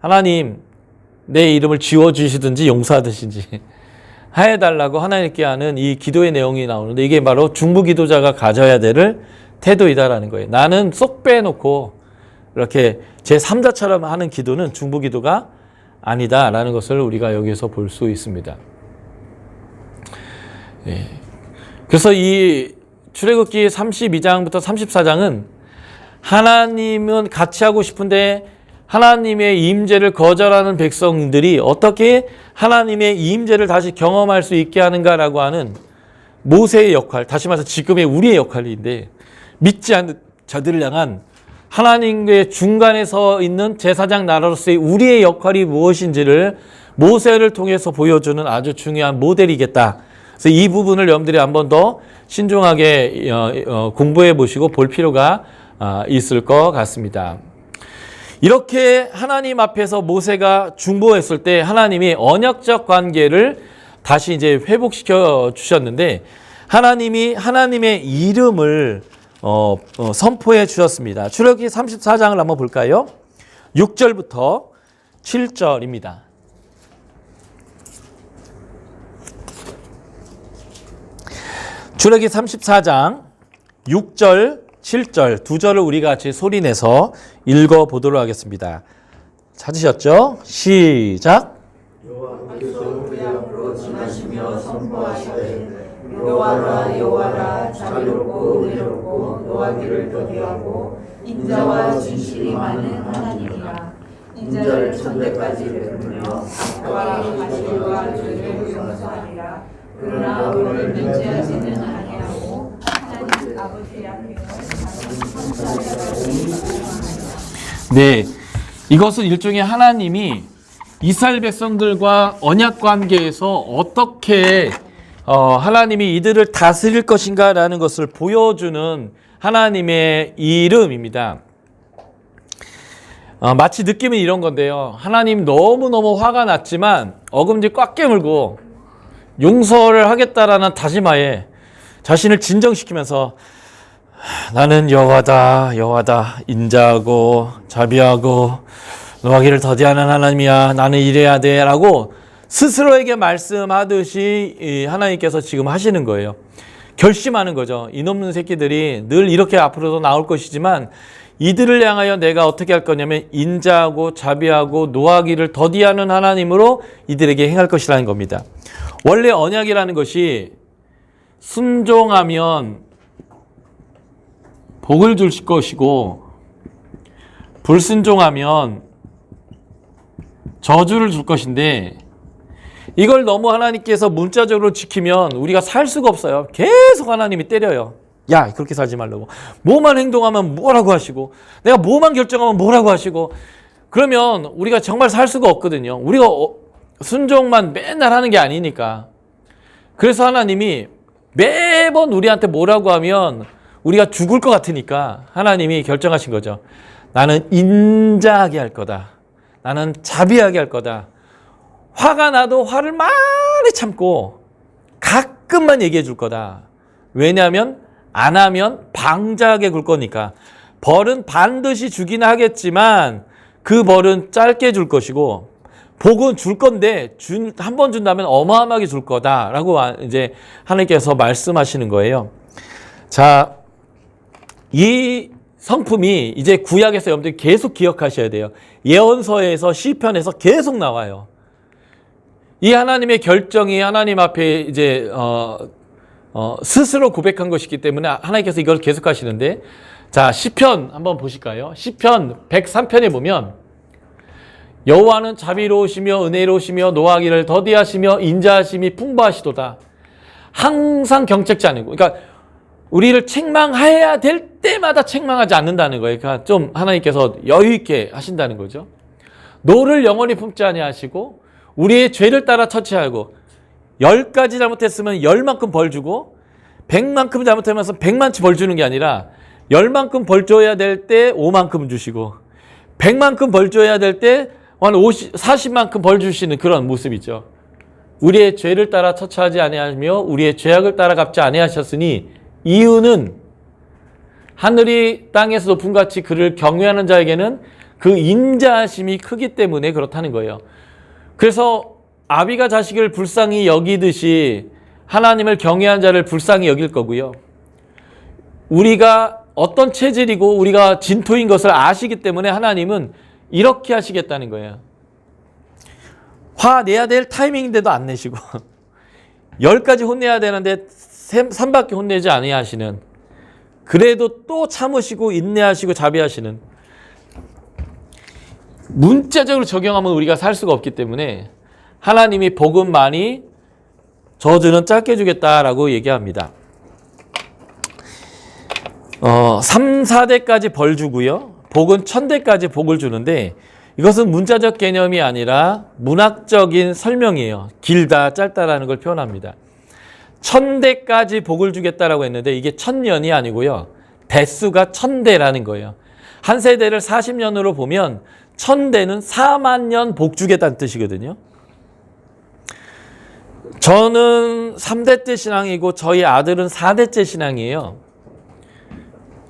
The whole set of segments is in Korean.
하나님 내 이름을 지워주시든지 용서하듯이 해달라고 하나님께 하는 이 기도의 내용이 나오는데 이게 바로 중보기도자가 가져야 될 태도이다라는 거예요. 나는 쏙 빼놓고 이렇게 제3자처럼 하는 기도는 중보기도가 아니다라는 것을 우리가 여기서 볼 수 있습니다. 예. 그래서 이 출애굽기 32장부터 34장은 하나님은 같이 하고 싶은데 하나님의 임재를 거절하는 백성들이 어떻게 하나님의 임재를 다시 경험할 수 있게 하는가라고 하는 모세의 역할, 다시 말해서 지금의 우리의 역할인데 믿지 않는 자들을 향한 하나님의 중간에 서 있는 제사장 나라로서의 우리의 역할이 무엇인지를 모세를 통해서 보여주는 아주 중요한 모델이겠다. 그래서 이 부분을 여러분들이 한 번 더 신중하게 공부해 보시고 볼 필요가 있을 것 같습니다. 이렇게 하나님 앞에서 모세가 중보했을 때 하나님이 언약적 관계를 다시 이제 회복시켜 주셨는데 하나님이 하나님의 이름을 선포해 주셨습니다. 출애굽기 34장을 한번 볼까요? 6절부터 7절입니다. 출애굽기 34장 6절 7절 두 절을 우리가 같이 소리내서 읽어보도록 하겠습니다. 찾으셨죠? 시작! 여호와께서 우리 앞으로 지나시며 선포하시되 여호와라 여호와라 자비롭고 은혜롭고 노하기를 더디하고 인자와 진실이 많은 하나님이라. 인자를 천대까지 베풀며 악과 가실과 죄를 용서하리라. 그러나 오늘 면제하지는 아니하고 하나님 아버지 앞에서 네, 이것은 일종의 하나님이 이스라엘 백성들과 언약 관계에서 어떻게 하나님이 이들을 다스릴 것인가라는 것을 보여주는 하나님의 이름입니다. 마치 느낌은 이런 건데요. 하나님 너무너무 화가 났지만 어금니 꽉 깨물고 용서를 하겠다라는 다짐하에 자신을 진정시키면서 나는 여호와다 여호와다 인자하고 자비하고 노하기를 더디하는 하나님이야. 나는 이래야 돼 라고 스스로에게 말씀하듯이 하나님께서 지금 하시는 거예요. 결심하는 거죠. 이놈의 새끼들이 늘 이렇게 앞으로도 나올 것이지만 이들을 향하여 내가 어떻게 할 거냐면 인자하고 자비하고 노하기를 더디하는 하나님으로 이들에게 행할 것이라는 겁니다. 원래 언약이라는 것이 순종하면 복을 줄 것이고 불순종하면 저주를 줄 것인데 이걸 너무 하나님께서 문자적으로 지키면 우리가 살 수가 없어요. 계속 하나님이 때려요. 야, 그렇게 살지 말라고. 뭐만 행동하면 뭐라고 하시고 내가 뭐만 결정하면 뭐라고 하시고 그러면 우리가 정말 살 수가 없거든요. 우리가 순종만 맨날 하는 게 아니니까. 그래서 하나님이 매번 우리한테 뭐라고 하면 우리가 죽을 것 같으니까 하나님이 결정하신 거죠. 나는 인자하게 할 거다. 나는 자비하게 할 거다. 화가 나도 화를 많이 참고 가끔만 얘기해 줄 거다. 왜냐하면 안 하면 방자하게 굴 거니까. 벌은 반드시 주긴 하겠지만 그 벌은 짧게 줄 것이고 복은 줄 건데 한 번 준다면 어마어마하게 줄 거다라고 이제 하나님께서 말씀하시는 거예요. 자, 이 성품이 이제 구약에서 여러분들이 계속 기억하셔야 돼요. 예언서에서 시편에서 계속 나와요. 이 하나님의 결정이 하나님 앞에 이제 스스로 고백한 것이기 때문에 하나님께서 이걸 계속 하시는데, 자, 시편 한번 보실까요? 시편 103편에 보면 여호와는 자비로우시며 은혜로우시며 노하기를 더디하시며 인자하심이 풍부하시도다. 항상 경책지 않고, 그러니까 우리를 책망해야 될 때마다 책망하지 않는다는 거예요. 그러니까 좀 하나님께서 여유 있게 하신다는 거죠. 노를 영원히 품지 아니하시고 우리의 죄를 따라 처치하고 10가지 잘못했으면 10만큼 벌 주고 100만큼 잘못하면서 100만치 벌 주는 게 아니라 10만큼 벌 줘야 될 때 5만큼 주시고 100만큼 벌 줘야 될 때 한 40만큼 벌 주시는 그런 모습이죠. 우리의 죄를 따라 처치하지 아니하며 우리의 죄악을 따라 갚지 아니하셨으니 이유는 하늘이 땅에서 높음같이 그를 경외하는 자에게는 그 인자하심이 크기 때문에 그렇다는 거예요. 그래서 아비가 자식을 불쌍히 여기듯이 하나님을 경외한 자를 불쌍히 여길 거고요. 우리가 어떤 체질이고 우리가 진토인 것을 아시기 때문에 하나님은 이렇게 하시겠다는 거예요. 화 내야 될 타이밍인데도 안 내시고 10가지 혼내야 되는데 3밖에 혼내지 아니하시는, 그래도 또 참으시고 인내하시고 자비하시는, 문자적으로 적용하면 우리가 살 수가 없기 때문에 하나님이 복은 많이 저주는 짧게 주겠다라고 얘기합니다. 3, 4대까지 벌 주고요. 복은 1000대까지 복을 주는데 이것은 문자적 개념이 아니라 문학적인 설명이에요. 길다 짧다라는 걸 표현합니다. 1000대까지 복을 주겠다라고 했는데 이게 1000년이 아니고요. 대수가 1000대라는 거예요. 한 세대를 40년으로 보면 1000대는 4만 년 복 주겠다는 뜻이거든요. 저는 3대째 신앙이고 저희 아들은 4대째 신앙이에요.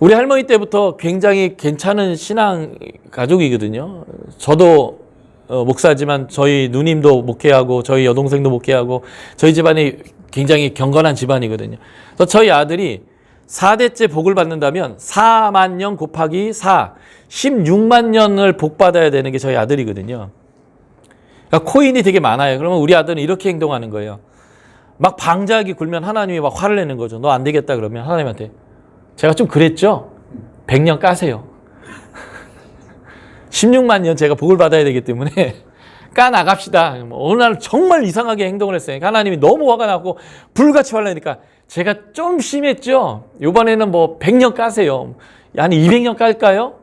우리 할머니 때부터 굉장히 괜찮은 신앙 가족이거든요. 저도 목사지만 저희 누님도 목회하고 저희 여동생도 목회하고 저희 집안이 굉장히 경건한 집안이거든요. 그래서 저희 아들이 4대째 복을 받는다면 4만 년 곱하기 4, 16만 년을 복 받아야 되는 게 저희 아들이거든요. 그러니까 코인이 되게 많아요. 그러면 우리 아들은 이렇게 행동하는 거예요. 막 방자기 굴면 하나님이 막 화를 내는 거죠. 너 안 되겠다 그러면 하나님한테, 제가 좀 그랬죠? 100년 까세요. 16만 년 제가 복을 받아야 되기 때문에 까 나갑시다. 어느 날 정말 이상하게 행동을 했어요. 하나님이 너무 화가 나고 불같이 화를 내니까 제가 좀 심했죠? 이번에는 뭐 100년 까세요. 아니 200년 깔까요?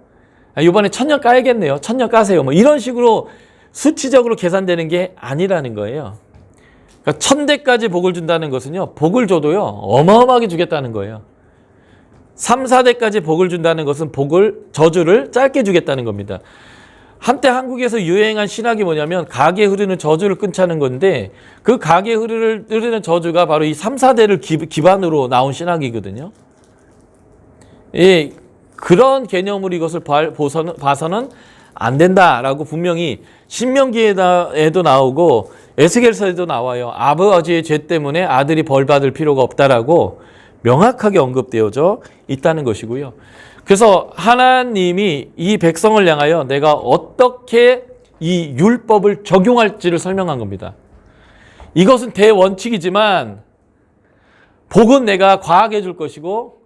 이번에 1000년 까야겠네요. 1000년 까세요. 뭐 이런 식으로 수치적으로 계산되는 게 아니라는 거예요. 그러니까 1000대까지 복을 준다는 것은요, 복을 줘도요 어마어마하게 주겠다는 거예요. 3, 4대까지 복을 준다는 것은 저주를 짧게 주겠다는 겁니다. 한때 한국에서 유행한 신학이 뭐냐면 가게 흐르는 저주를 끊자는 건데, 그 가게 흐르는 저주가 바로 이 3, 4대를 기반으로 나온 신학이거든요. 예, 그런 개념으로 이것을 봐서는 안 된다라고 분명히 신명기에도 나오고 에스겔서에도 나와요. 아버지의 죄 때문에 아들이 벌 받을 필요가 없다라고 명확하게 언급되어져 있다는 것이고요. 그래서 하나님이 이 백성을 향하여 내가 어떻게 이 율법을 적용할지를 설명한 겁니다. 이것은 대원칙이지만 복은 내가 과하게 줄 것이고,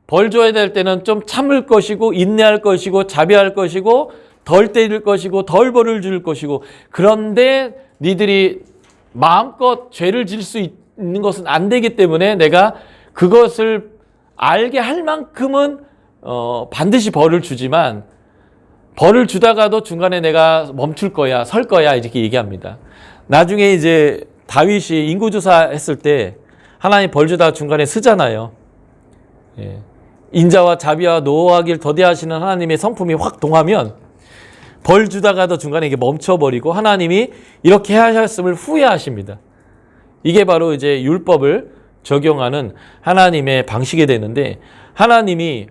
벌 줘야 될 때는 좀 참을 것이고, 인내할 것이고, 자비할 것이고, 덜 때릴 것이고, 덜 벌을 줄 것이고, 그런데 니들이 마음껏 죄를 질 수 있는 것은 안 되기 때문에 내가 그것을 알게 할 만큼은 반드시 벌을 주지만, 벌을 주다가도 중간에 내가 멈출 거야, 설 거야, 이렇게 얘기합니다. 나중에 이제 다윗이 인구조사 했을 때 하나님 벌 주다가 중간에 쓰잖아요. 예. 인자와 자비와 노하기를 더디하시는 하나님의 성품이 확 동하면 벌 주다가도 중간에 이게 멈춰버리고 하나님이 이렇게 하셨음을 후회하십니다. 이게 바로 이제 율법을 적용하는 하나님의 방식이 되는데, 하나님이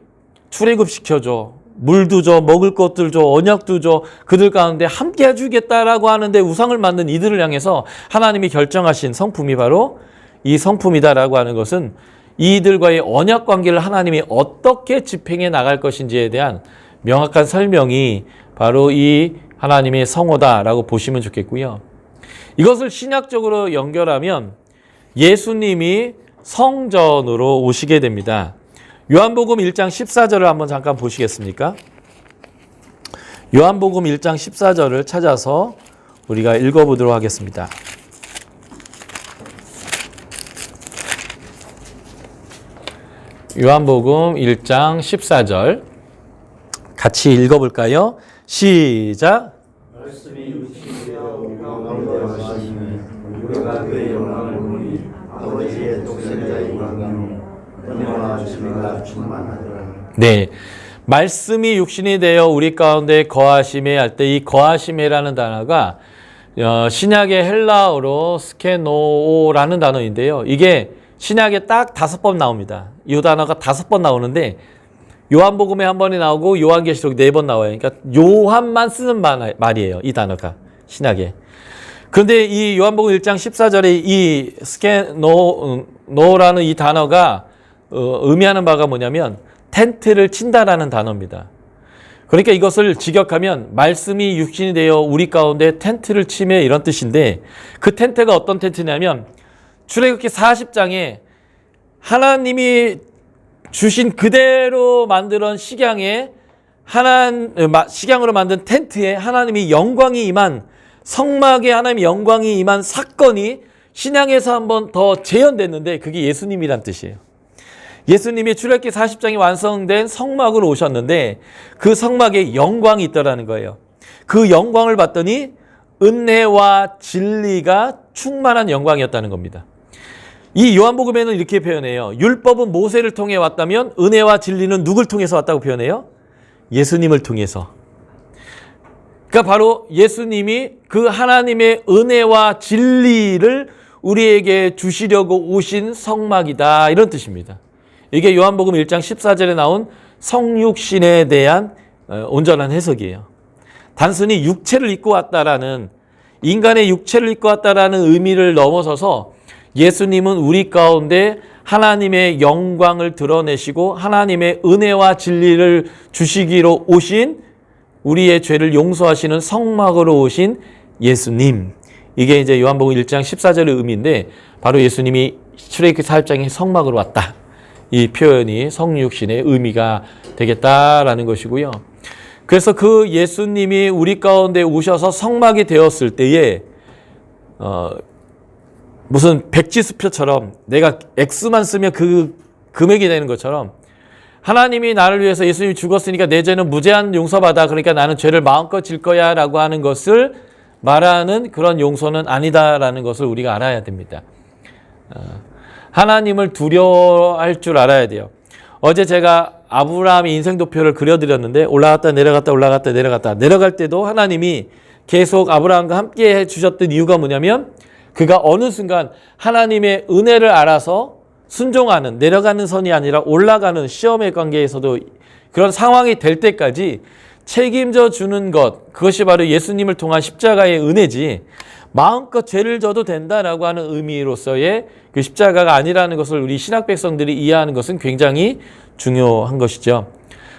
출애굽 시켜줘, 물도 줘, 먹을 것들 줘, 언약도 줘, 그들 가운데 함께 해주겠다라고 하는데 우상을 만든 이들을 향해서 하나님이 결정하신 성품이 바로 이 성품이다라고 하는 것은 이들과의 언약 관계를 하나님이 어떻게 집행해 나갈 것인지에 대한 명확한 설명이 바로 이 하나님의 성호다라고 보시면 좋겠고요. 이것을 신약적으로 연결하면 예수님이 성전으로 오시게 됩니다. 요한복음 1장 14절을 한번 잠깐 보시겠습니까? 요한복음 1장 14절을 찾아서 우리가 읽어보도록 하겠습니다. 요한복음 1장 14절 같이 읽어볼까요? 시작. 말씀이 육신이 되어 우리가 하시니 우리가 그의 영광을 보니 아버지의 독생자의 영광이 은혜와 진리가 충만하더라. 네, 말씀이 육신이 되어 우리 가운데 거하심에 할 때 이 거하심이라는 단어가 신약의 헬라어로 스케노라는 단어인데요. 이게 신약에 딱 5번 나옵니다. 이 단어가 5번 나오는데 요한복음에 한 번이 나오고 요한계시록 4번 나와요. 그러니까 요한만 쓰는 말이에요. 이 단어가 신약에. 그런데 이 요한복음 1장 14절에 이 스케노라는 이 단어가 의미하는 바가 뭐냐면 텐트를 친다라는 단어입니다. 그러니까 이것을 직역하면 말씀이 육신이 되어 우리 가운데 텐트를 치매 이런 뜻인데 그 텐트가 어떤 텐트냐면 출애굽기 40장에 하나님이 주신 그대로 만들어 식양으로 만든 텐트에 하나님이 영광이 임한 성막에 하나님의 영광이 임한 사건이 신약에서 한번 더 재현됐는데 그게 예수님이란 뜻이에요. 예수님이 출애굽기 40장이 완성된 성막으로 오셨는데 그 성막에 영광이 있더라는 거예요. 그 영광을 봤더니 은혜와 진리가 충만한 영광이었다는 겁니다. 이 요한복음에는 이렇게 표현해요. 율법은 모세를 통해 왔다면 은혜와 진리는 누굴 통해서 왔다고 표현해요? 예수님을 통해서. 그러니까 바로 예수님이 그 하나님의 은혜와 진리를 우리에게 주시려고 오신 성막이다 이런 뜻입니다. 이게 요한복음 1장 14절에 나온 성육신에 대한 온전한 해석이에요. 단순히 육체를 입고 왔다라는 인간의 육체를 입고 왔다라는 의미를 넘어서서 예수님은 우리 가운데 하나님의 영광을 드러내시고 하나님의 은혜와 진리를 주시기로 오신 우리의 죄를 용서하시는 성막으로 오신 예수님. 이게 이제 요한복음 1장 14절의 의미인데 바로 예수님이 출애굽기 40장에 성막으로 왔다. 이 표현이 성육신의 의미가 되겠다라는 것이고요. 그래서 그 예수님이 우리 가운데 오셔서 성막이 되었을 때에 무슨 백지수표처럼 내가 X만 쓰면 그 금액이 되는 것처럼 하나님이 나를 위해서 예수님이 죽었으니까 내 죄는 무제한 용서받아. 그러니까 나는 죄를 마음껏 질 거야 라고 하는 것을 말하는 그런 용서는 아니다라는 것을 우리가 알아야 됩니다. 하나님을 두려워할 줄 알아야 돼요. 어제 제가 아브라함의 인생도표를 그려드렸는데 올라갔다 내려갔다 올라갔다 내려갔다 내려갈 때도 하나님이 계속 아브라함과 함께 해주셨던 이유가 뭐냐면 그가 어느 순간 하나님의 은혜를 알아서 순종하는 내려가는 선이 아니라 올라가는 시험의 관계에서도 그런 상황이 될 때까지 책임져 주는 것 그것이 바로 예수님을 통한 십자가의 은혜지 마음껏 죄를 져도 된다라고 하는 의미로서의 그 십자가가 아니라는 것을 우리 신학 백성들이 이해하는 것은 굉장히 중요한 것이죠.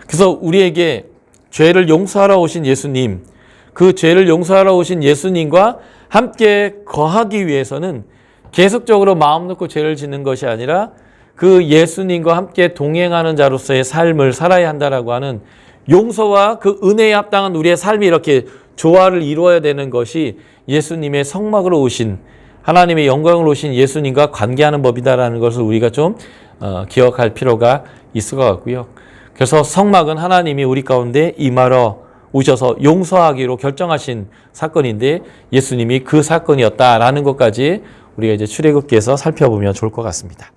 그래서 우리에게 죄를 용서하러 오신 예수님 그 죄를 용서하러 오신 예수님과 함께 거하기 위해서는 계속적으로 마음 놓고 죄를 짓는 것이 아니라 그 예수님과 함께 동행하는 자로서의 삶을 살아야 한다라고 하는 용서와 그 은혜에 합당한 우리의 삶이 이렇게 조화를 이루어야 되는 것이 예수님의 성막으로 오신 하나님의 영광으로 오신 예수님과 관계하는 법이다라는 것을 우리가 좀 기억할 필요가 있을 것 같고요. 그래서 성막은 하나님이 우리 가운데 임하러 오셔서 용서하기로 결정하신 사건인데 예수님이 그 사건이었다라는 것까지 우리가 이제 출애굽기에서 살펴보면 좋을 것 같습니다.